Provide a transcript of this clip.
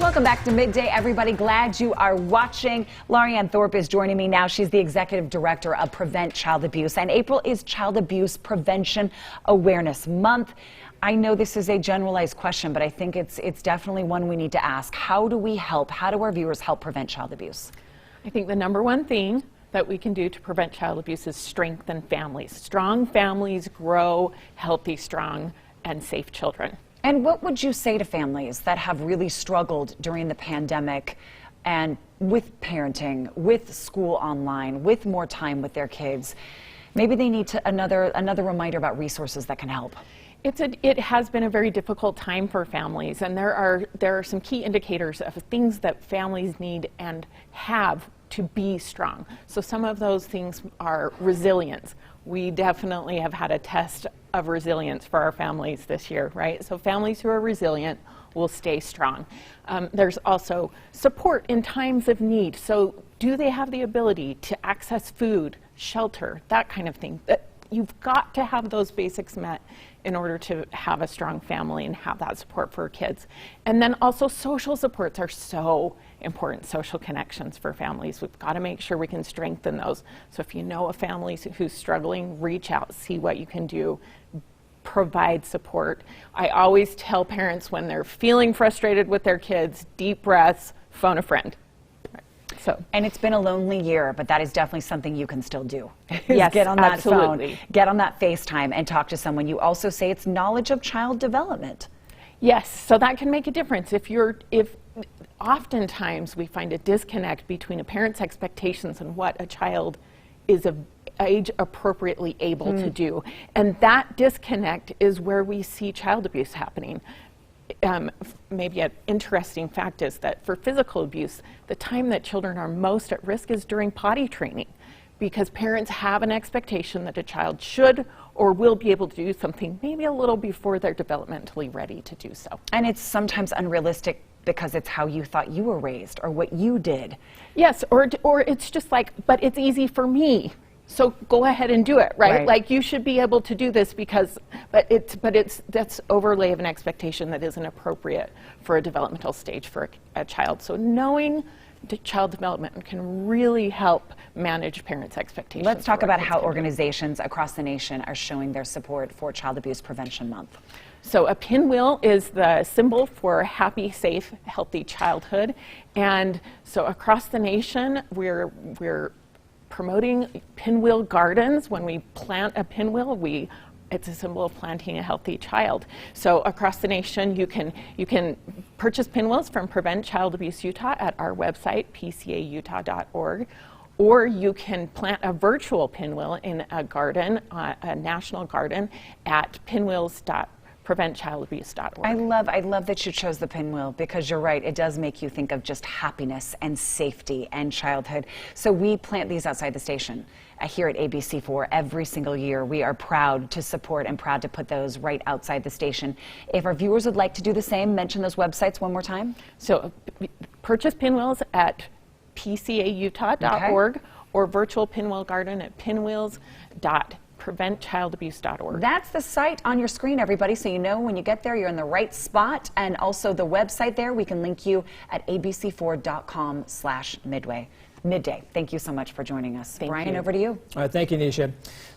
Welcome back to Midday, everybody. Glad you are watching. Laurianne Thorpe is joining me now. She's the Executive Director of Prevent Child Abuse, and April is Child Abuse Prevention Awareness Month. I know this is a generalized question, but I think it's definitely one we need to ask. How do we help? How do our viewers help prevent child abuse? I think the number one thing that we can do to prevent child abuse is strengthen families. Strong families grow healthy, strong, and safe children. And what would you say to families that have really struggled during the pandemic and with parenting, with school online, with more time with their kids? Maybe they need another reminder about resources that can help. It has been a very difficult time for families, and there are some key indicators of things that families need and have to be strong. So some of those things are resilience. We definitely have had a test of resilience for our families this year, right? So families who are resilient will stay strong. There's also support in times of need. So do they have the ability to access food, shelter, that kind of thing? You've got to have those basics met in order to have a strong family and have that support for kids. And then also social supports are so important, social connections for families. We've got to make sure we can strengthen those. So if you know a family who's struggling, reach out, see what you can do, provide support. I always tell parents when they're feeling frustrated with their kids, deep breaths, phone a friend. And it's been a lonely year, but that is definitely something you can still do. Yes, get on that absolutely. phone, get on that FaceTime and talk to someone. You also say it's knowledge of child development. Yes, so that can make a difference. If oftentimes we find a disconnect between a parent's expectations and what a child is age appropriately able to do. And that disconnect is where we see child abuse happening. Maybe an interesting fact is that for physical abuse, the time that children are most at risk is during potty training, because parents have an expectation that a child should or will be able to do something maybe a little before they're developmentally ready to do so. And it's sometimes unrealistic because it's how you thought you were raised or what you did. Yes, or it's just like, but it's easy for me, so go ahead and do it, right? Like you should be able to do this because, that's overlay of an expectation that isn't appropriate for a developmental stage for a child. So knowing the child development can really help manage parents' expectations. Let's talk about how organizations across the nation are showing their support for Child Abuse Prevention Month. So a pinwheel is the symbol for happy, safe, healthy childhood. And so across the nation, we're promoting pinwheel gardens. When we plant a pinwheel, it's a symbol of planting a healthy child. So across the nation, you can purchase pinwheels from Prevent Child Abuse Utah at our website, pcautah.org, or you can plant a virtual pinwheel in a garden, a national garden, at pinwheels.preventchildabuse.org. I love that you chose the pinwheel, because you're right, it does make you think of just happiness and safety and childhood. So we plant these outside the station here at ABC4 every single year. We are proud to support and proud to put those right outside the station. If our viewers would like to do the same, mention those websites one more time. So purchase pinwheels at pcautah.org, or virtual pinwheel garden at pinwheels.preventchildabuse.org. That's the site on your screen, everybody, so you know when you get there you're in the right spot. And also the website there, we can link you at abc4.com/midday. Thank you so much for joining us. Thank Brian, you. over to you. All right, thank you, Nisha.